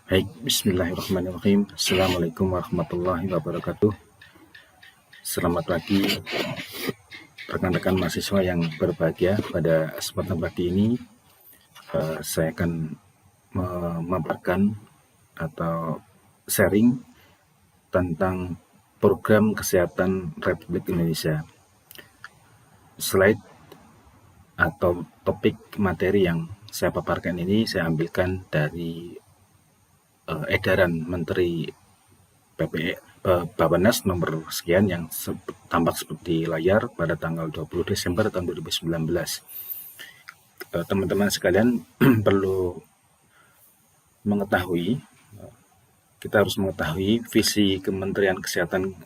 Baik, bismillahirrahmanirrahim. Assalamualaikum warahmatullahi wabarakatuh. Selamat pagi rekan-rekan mahasiswa yang berbahagia. Pada kesempatan pagi ini, saya akan memaparkan atau sharing tentang program kesehatan Republik Indonesia. Slide atau topik materi yang saya paparkan ini saya ambilkan dari edaran Menteri Bappenas nomor sekian yang tampak seperti layar pada tanggal 20 Desember tahun 2019. Teman-teman sekalian perlu mengetahui, kita harus mengetahui visi Kementerian Kesehatan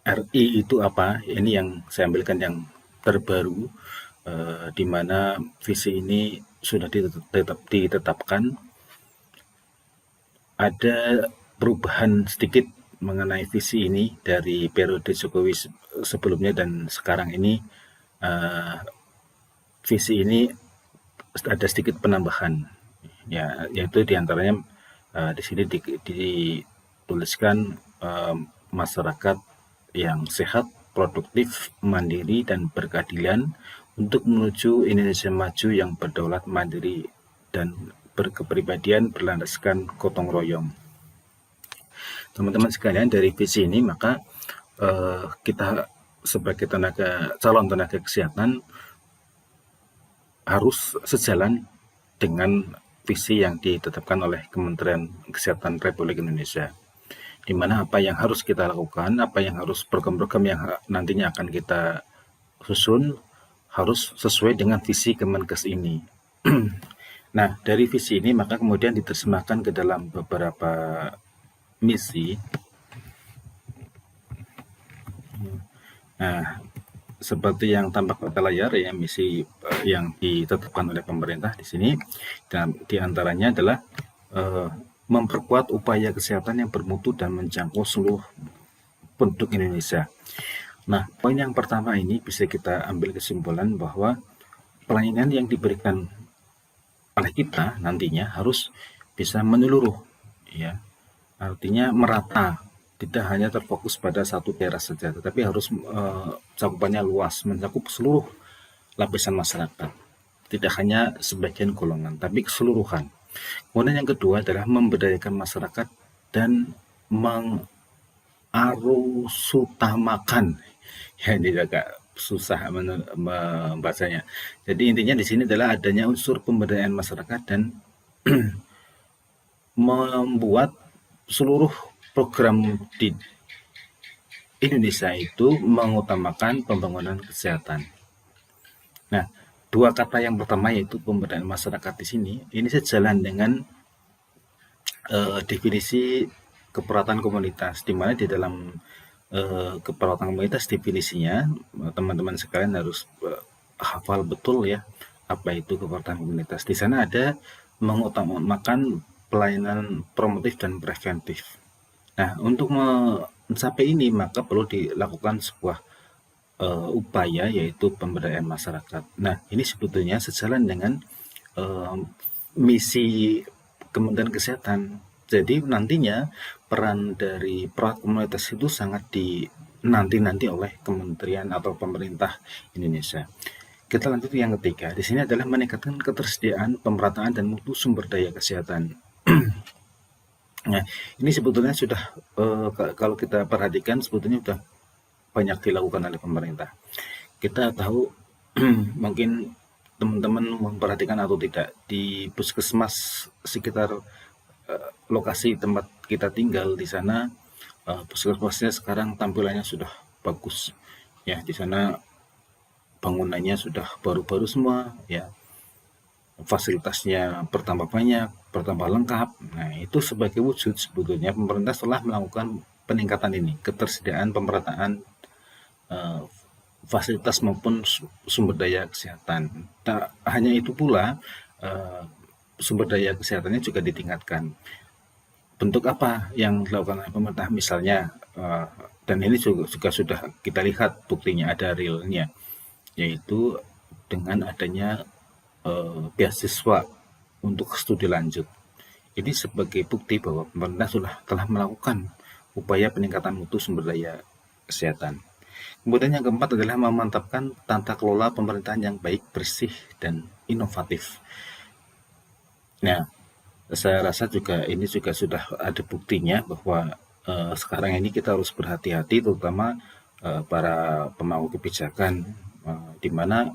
RI itu apa. Ini yang saya ambilkan yang terbaru, di mana visi ini sudah ditetapkan. Ada perubahan sedikit mengenai visi ini dari periode Jokowi sebelumnya dan sekarang ini. Visi ini ada sedikit penambahan, ya, yaitu diantaranya di sini dituliskan masyarakat yang sehat, produktif, mandiri, dan berkeadilan untuk menuju Indonesia maju yang berdaulat, mandiri, dan berkepribadian berlandaskan gotong royong. Teman-teman sekalian, dari visi ini maka kita sebagai calon tenaga kesehatan harus sejalan dengan visi yang ditetapkan oleh Kementerian Kesehatan Republik Indonesia, di mana apa yang harus kita lakukan, apa yang harus program-program yang nantinya akan kita susun harus sesuai dengan visi Kemenkes ini. Nah, dari visi ini maka kemudian diterjemahkan ke dalam beberapa misi. Nah, seperti yang tampak pada layar ya, misi yang ditetapkan oleh pemerintah di sini, dan diantaranya adalah memperkuat upaya kesehatan yang bermutu dan menjangkau seluruh penduduk Indonesia. Nah, poin yang pertama ini bisa kita ambil kesimpulan bahwa pelayanan yang diberikan oleh kita nantinya harus bisa menyeluruh, ya, artinya merata, tidak hanya terfokus pada satu daerah saja, tetapi harus cakupannya luas, mencakup seluruh lapisan masyarakat, tidak hanya sebagian golongan, tapi keseluruhan. Kemudian yang kedua adalah memberdayakan masyarakat dan mengarusutamakan, ya ini agak susah membacanya. Jadi intinya di sini adalah adanya unsur pemberdayaan masyarakat dan membuat seluruh program di Indonesia itu mengutamakan pembangunan kesehatan. Nah, dua kata yang pertama yaitu pemberdayaan masyarakat di sini, ini sejalan dengan definisi keperawatan komunitas, di mana di dalam keperawatan komunitas definisinya teman-teman sekalian harus hafal betul ya apa itu keperawatan komunitas. Di sana ada mengutamakan pelayanan promotif dan preventif. Nah, untuk mencapai ini maka perlu dilakukan sebuah upaya yaitu pemberdayaan masyarakat. Nah, ini sebetulnya sejalan dengan misi Kementerian Kesehatan. Jadi nantinya peran dari perawat komunitas itu sangat dinanti-nanti oleh kementerian atau pemerintah Indonesia. Kita lanjut yang ketiga. Di sini adalah meningkatkan ketersediaan, pemerataan, dan mutu sumber daya kesehatan. Nah, ini sebetulnya sudah kalau kita perhatikan sebetulnya sudah banyak dilakukan oleh pemerintah. Kita tahu mungkin teman-teman memperhatikan atau tidak, di puskesmas sekitar lokasi tempat kita tinggal di sana, puskesmasnya sekarang tampilannya sudah bagus. Ya, di sana bangunannya sudah baru-baru semua, ya. Fasilitasnya bertambah banyak, bertambah lengkap. Nah, itu sebagai wujud sebetulnya pemerintah telah melakukan peningkatan ini, ketersediaan, pemerataan fasilitas maupun sumber daya kesehatan. Tak hanya itu pula, sumber daya kesehatannya juga ditingkatkan. Bentuk apa yang dilakukan oleh pemerintah misalnya, dan ini juga sudah kita lihat buktinya, ada realnya, yaitu dengan adanya beasiswa untuk studi lanjut. Ini sebagai bukti bahwa pemerintah telah melakukan upaya peningkatan mutu sumber daya kesehatan. Kemudian yang keempat adalah memantapkan tata kelola pemerintahan yang baik, bersih, dan inovatif. Nah, saya rasa juga ini juga sudah ada buktinya bahwa sekarang ini kita harus berhati-hati, terutama para pemangku kebijakan, di mana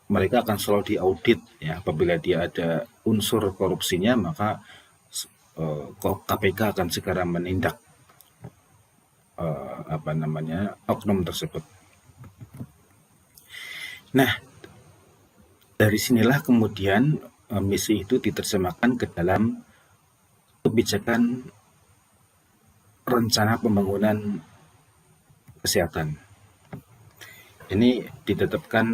mereka akan selalu diaudit ya. Apabila dia ada unsur korupsinya, maka KPK akan segera menindak oknum tersebut. Nah, dari sinilah kemudian misi itu diterjemahkan ke dalam kebijakan rencana pembangunan kesehatan. Ini ditetapkan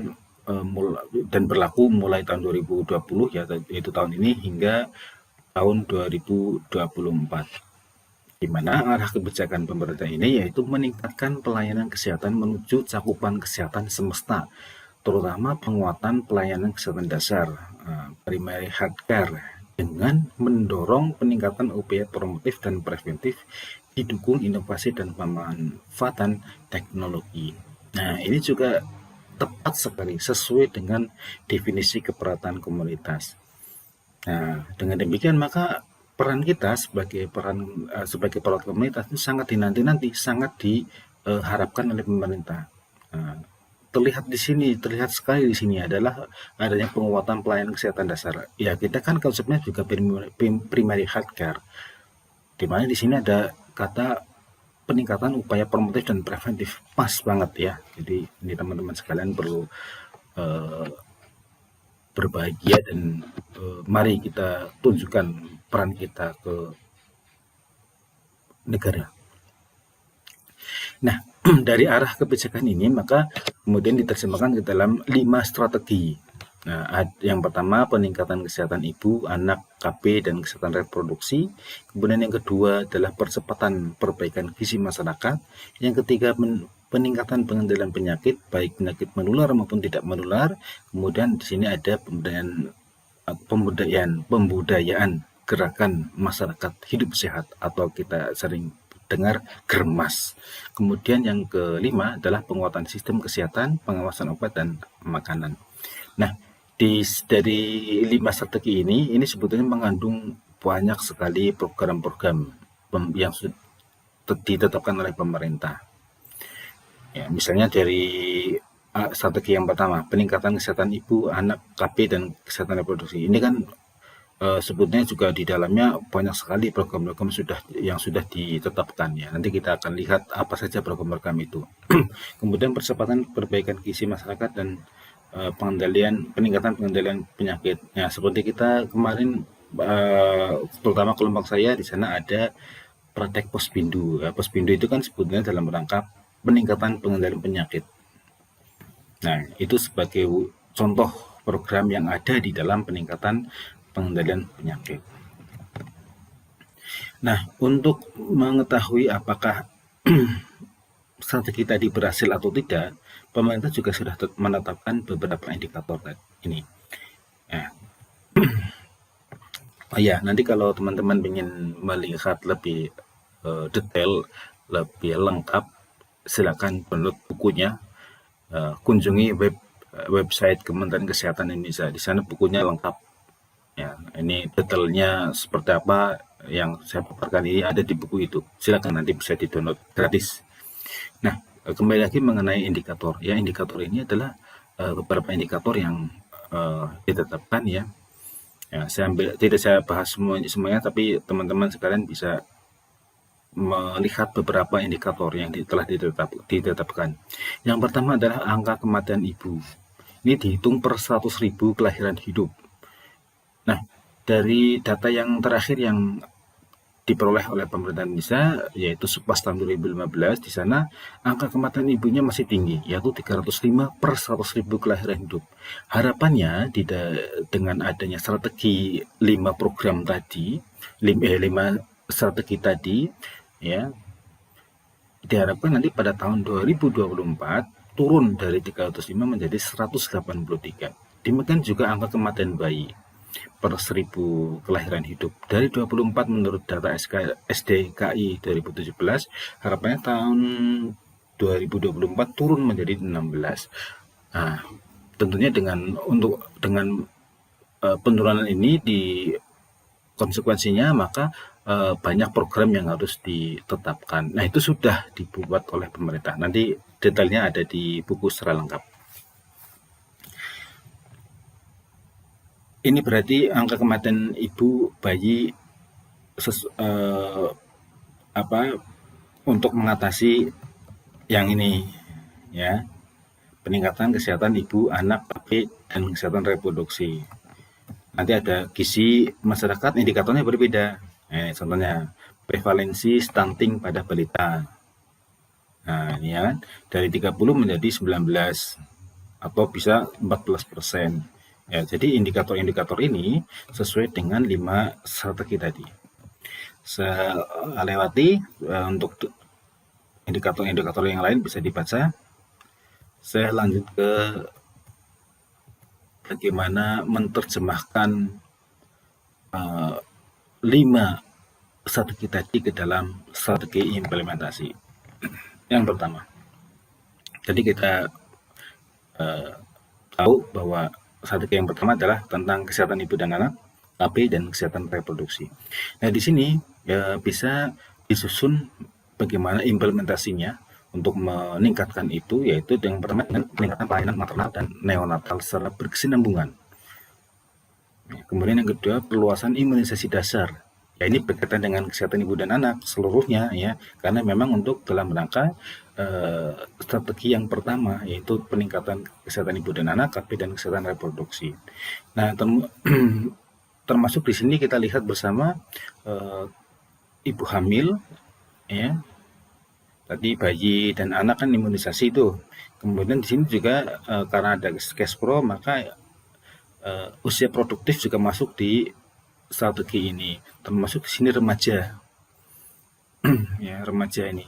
dan berlaku mulai tahun 2020 ya, yaitu tahun ini hingga tahun 2024. Di mana arah kebijakan pemerintah ini yaitu meningkatkan pelayanan kesehatan menuju cakupan kesehatan semesta, terutama penguatan pelayanan kesehatan dasar, primary health care, dengan mendorong peningkatan upaya promotif dan preventif, didukung inovasi dan pemanfaatan teknologi. Nah, ini juga tepat sekali sesuai dengan definisi keperataan komunitas. Nah, dengan demikian maka peran kita sebagai perawat komunitas itu sangat dinanti-nanti, sangat diharapkan oleh pemerintah. Terlihat sekali di sini adalah adanya penguatan pelayanan kesehatan dasar. Ya, kita kan konsepnya juga primary health care, di mana di sini ada kata peningkatan upaya promotif dan preventif, pas banget ya. Jadi ini teman-teman sekalian perlu berbahagia dan mari kita tunjukkan peran kita ke negara. Nah, dari arah kebijakan ini maka kemudian diterjemahkan ke dalam 5 strategi. Nah, yang pertama peningkatan kesehatan ibu, anak, KB, dan kesehatan reproduksi. Kemudian yang kedua adalah percepatan perbaikan gizi masyarakat. Yang ketiga peningkatan pengendalian penyakit, baik penyakit menular maupun tidak menular. Kemudian di sini ada pembudayaan gerakan masyarakat hidup sehat atau kita sering dengar GERMAS. Kemudian yang kelima adalah penguatan sistem kesehatan, pengawasan obat dan makanan. Nah, dari 5 strategi ini sebetulnya mengandung banyak sekali program-program yang ditetapkan oleh pemerintah. Ya, misalnya dari strategi yang pertama, peningkatan kesehatan ibu, anak, KB, dan kesehatan reproduksi. Ini kan sebetulnya juga di dalamnya banyak sekali program-program yang sudah ditetapkan ya. Nanti kita akan lihat apa saja program-program itu. Kemudian percepatan perbaikan gizi masyarakat dan peningkatan pengendalian penyakit. Ya, seperti kita kemarin, terutama kelompok saya di sana ada praktek Pospindu. Pospindu itu kan sebetulnya dalam rangka peningkatan pengendalian penyakit. Nah, itu sebagai contoh program yang ada di dalam peningkatan pengendalian penyakit. Nah, untuk mengetahui apakah strategi tadi berhasil atau tidak, pemerintah juga sudah menetapkan beberapa indikator ini. Ya. Ya, nanti kalau teman-teman ingin melihat lebih detail, lebih lengkap, silakan download bukunya, kunjungi website Kementerian Kesehatan Indonesia. Di sana bukunya lengkap. Ya, ini detailnya seperti apa yang saya paparkan ini ada di buku itu. Silakan nanti bisa di-download gratis. Nah, kembali lagi mengenai indikator. Ya, indikator ini adalah beberapa indikator yang ditetapkan ya. Ya, tidak saya bahas semuanya, tapi teman-teman sekalian bisa melihat beberapa indikator yang telah ditetapkan. Yang pertama adalah angka kematian ibu. Ini dihitung per 100.000 kelahiran hidup. Nah, dari data yang terakhir yang diperoleh oleh pemerintah Indonesia, yaitu pas tahun 2015, di sana angka kematian ibunya masih tinggi, yaitu 305 per 100.000 kelahiran hidup. Harapannya dengan adanya strategi 5 program tadi, 5 strategi tadi, ya, diharapkan nanti pada tahun 2024 turun dari 305 menjadi 183. Demikian juga angka kematian bayi. per 1000 kelahiran hidup. Dari 24 menurut data SDKI 2017, harapannya tahun 2024 turun menjadi 16. Nah, tentunya dengan penurunan ini konsekuensinya maka banyak program yang harus ditetapkan. Nah, itu sudah dibuat oleh pemerintah. Nanti detailnya ada di buku secara lengkap. Ini berarti angka kematian ibu bayi untuk mengatasi yang ini, ya, peningkatan kesehatan ibu, anak, bayi, dan kesehatan reproduksi. Nanti ada gizi masyarakat, indikatornya berbeda. Contohnya prevalensi stunting pada balita. Nah, ini ya, dari 30 menjadi 19 atau bisa 14%. Ya, jadi indikator-indikator ini sesuai dengan 5 strategi tadi. Saya lewati untuk indikator-indikator yang lain bisa dibaca. Saya lanjut ke bagaimana menerjemahkan 5 strategi tadi ke dalam strategi implementasi. Yang pertama, jadi kita tahu bahwa strategi yang pertama adalah tentang kesehatan ibu dan anak, KB, dan kesehatan reproduksi. Nah, di sini ya bisa disusun bagaimana implementasinya untuk meningkatkan itu, yaitu yang pertama dengan peningkatan pelayanan maternal dan neonatal secara berkesinambungan. Kemudian yang kedua, perluasan imunisasi dasar. Ya, ini berkaitan dengan kesehatan ibu dan anak seluruhnya, ya, karena memang untuk dalam rangka strategi yang pertama, yaitu peningkatan kesehatan ibu dan anak, KB, dan kesehatan reproduksi. Nah, termasuk di sini kita lihat bersama ibu hamil, ya, tadi bayi dan anak kan imunisasi itu. Kemudian di sini juga karena ada Kespro, maka usia produktif juga masuk di strategi ini, termasuk di sini remaja. Ya, remaja ini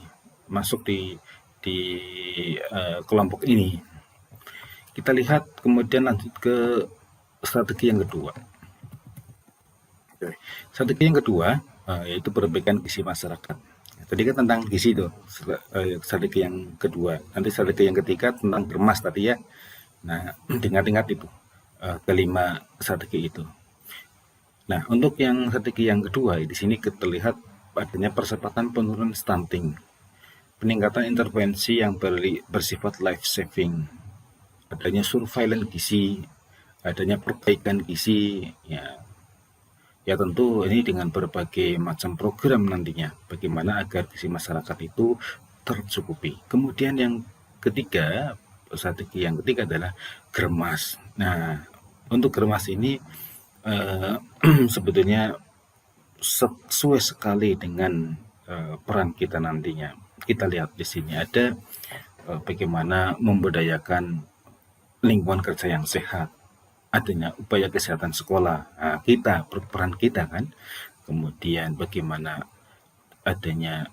masuk di kelompok ini. Kita lihat kemudian lanjut ke strategi yang kedua. Strategi yang kedua yaitu perbaikan gizi masyarakat. Tadi kan tentang gizi itu, strategi yang kedua. Nanti strategi yang ketiga tentang germas tadi ya. Nah, ingat-ingat itu kelima strategi itu. Nah, untuk yang strategi yang kedua, di sini terlihat adanya percepatan penurunan stunting, peningkatan intervensi yang bersifat life saving, adanya surveillance gizi, adanya perbaikan gizi, ya tentu ini dengan berbagai macam program nantinya, bagaimana agar gizi masyarakat itu tercukupi. Kemudian yang ketiga, strategi yang ketiga adalah germas. Nah, untuk germas ini sebetulnya sesuai sekali dengan peran kita nantinya. Kita lihat di sini ada bagaimana membudayakan lingkungan kerja yang sehat, adanya upaya kesehatan sekolah, kita berperan kita kan, kemudian bagaimana adanya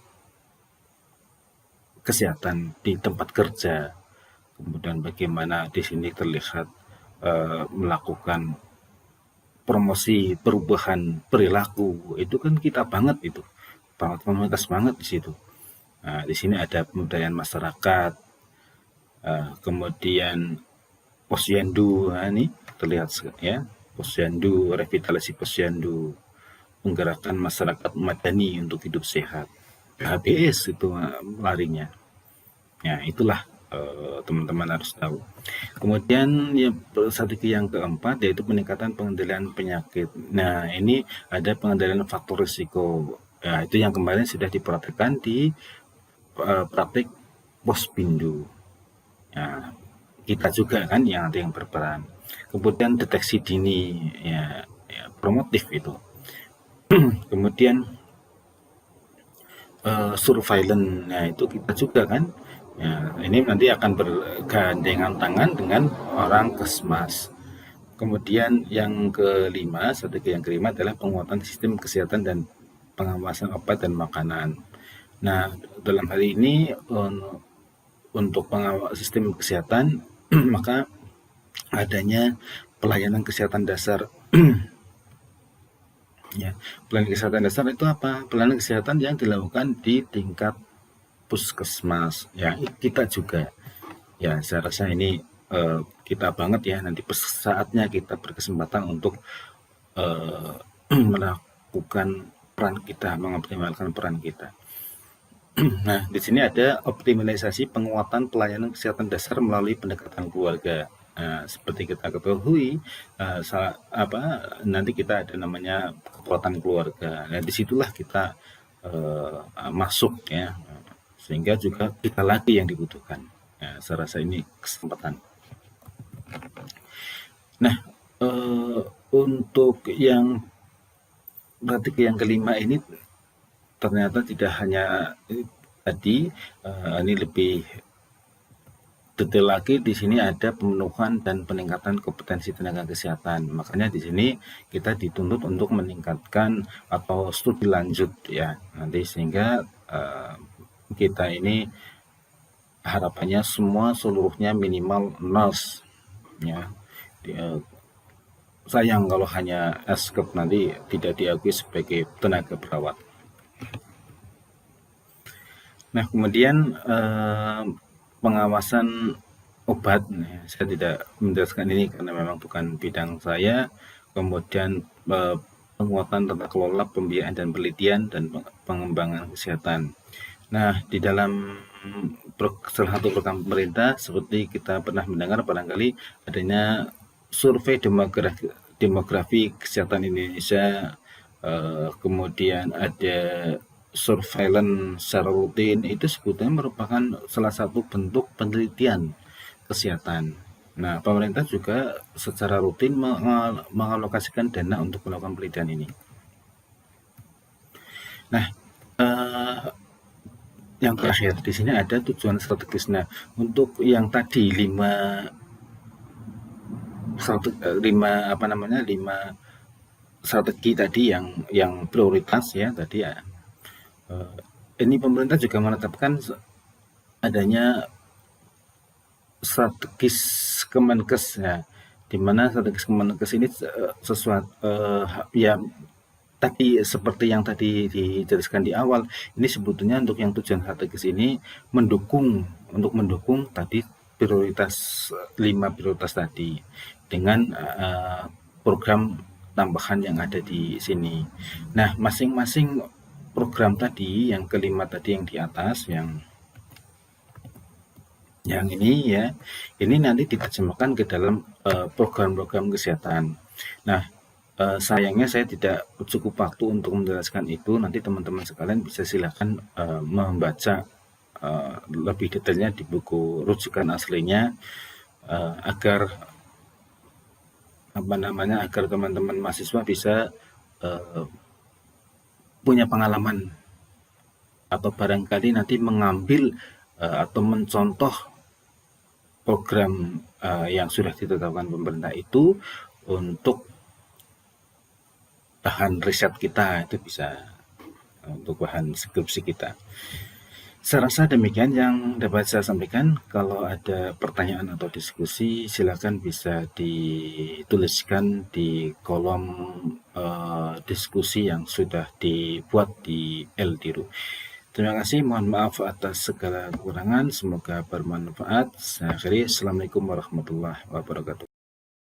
kesehatan di tempat kerja, kemudian bagaimana di sini terlihat melakukan promosi perubahan perilaku, itu kan kita banget itu, komunitas banget di situ. Nah, di sini ada pemberdayaan masyarakat, kemudian posyandu, ini terlihat ya, posyandu, revitalisasi posyandu, menggerakkan masyarakat madani untuk hidup sehat. HBS itu larinya. Ya, itulah teman-teman harus tahu. Kemudian ya, strategi yang keempat yaitu peningkatan pengendalian penyakit. Nah, ini ada pengendalian faktor risiko. Ya, itu yang kemarin sudah diperhatikan di praktik pospindu. Ya, kita juga kan yang nanti yang berperan. Kemudian deteksi dini, ya promotif itu. Kemudian surveillance, nah itu kita juga kan. Ya, ini nanti akan bergandengan tangan dengan orang Kesmas. Kemudian yang kelima, strategi yang kelima adalah penguatan sistem kesehatan dan pengawasan obat dan makanan. Nah, dalam hal ini untuk sistem kesehatan maka adanya pelayanan kesehatan dasar Ya, pelayanan kesehatan dasar itu apa? Pelayanan kesehatan yang dilakukan di tingkat puskesmas. Ya, kita juga. Ya, saya rasa ini kita banget ya. Nanti saatnya kita berkesempatan untuk eh, melakukan peran kita, mengoptimalkan peran kita. Nah, di sini ada optimalisasi penguatan pelayanan kesehatan dasar melalui pendekatan keluarga. Nah, seperti kita ketahui, nanti kita ada namanya kekuatan keluarga. Nah, disitulah kita masuk ya, sehingga juga kita lagi yang dibutuhkan. Ya, saya rasa ini kesempatan. Nah, untuk yang berarti yang kelima ini ternyata tidak hanya tadi, ini lebih detail lagi. Di sini ada pemenuhan dan peningkatan kompetensi tenaga kesehatan. Makanya di sini kita dituntut untuk meningkatkan atau studi lanjut ya nanti, sehingga kita ini harapannya semua seluruhnya minimal nurse ya. Sayang kalau hanya eskep nanti tidak diakui sebagai tenaga perawat. Nah, kemudian pengawasan obat, saya tidak menjelaskan ini karena memang bukan bidang saya. Kemudian penguatan tata kelola pembiayaan dan penelitian dan pengembangan kesehatan. Nah, di dalam salah satu program pemerintah seperti kita pernah mendengar barangkali adanya survei demografi kesehatan Indonesia, kemudian ada surveillance secara rutin. Itu sebetulnya merupakan salah satu bentuk penelitian kesehatan. Nah, pemerintah juga secara rutin mengalokasikan dana untuk melakukan penelitian ini. Nah, yang terakhir di sini ada tujuan strategis. Nah, untuk yang tadi lima strategi tadi yang prioritas ya tadi ya. Ini pemerintah juga menetapkan adanya strategis Kemenkes ya, di mana strategis Kemenkes ini sesuatu ya tadi seperti yang tadi dijelaskan di awal, ini sebetulnya untuk yang tujuan strategis ini untuk mendukung tadi prioritas 5 prioritas tadi dengan program tambahan yang ada di sini. Nah, masing-masing program tadi yang kelima tadi yang di atas yang ini ya, ini nanti diterjemahkan ke dalam program-program kesehatan. Nah, sayangnya saya tidak cukup waktu untuk menjelaskan itu. Nanti teman-teman sekalian bisa silakan membaca lebih detailnya di buku rujukan aslinya, agar agar teman-teman mahasiswa bisa punya pengalaman atau barangkali nanti mengambil atau mencontoh program yang sudah ditetapkan pemerintah itu untuk bahan riset kita, itu bisa untuk bahan skripsi kita. Saya rasa demikian yang dapat saya sampaikan. Kalau ada pertanyaan atau diskusi, silakan bisa dituliskan di kolom diskusi yang sudah dibuat di LDiru. Terima kasih, mohon maaf atas segala kekurangan, semoga bermanfaat. Saya akhiri, Assalamualaikum warahmatullahi wabarakatuh.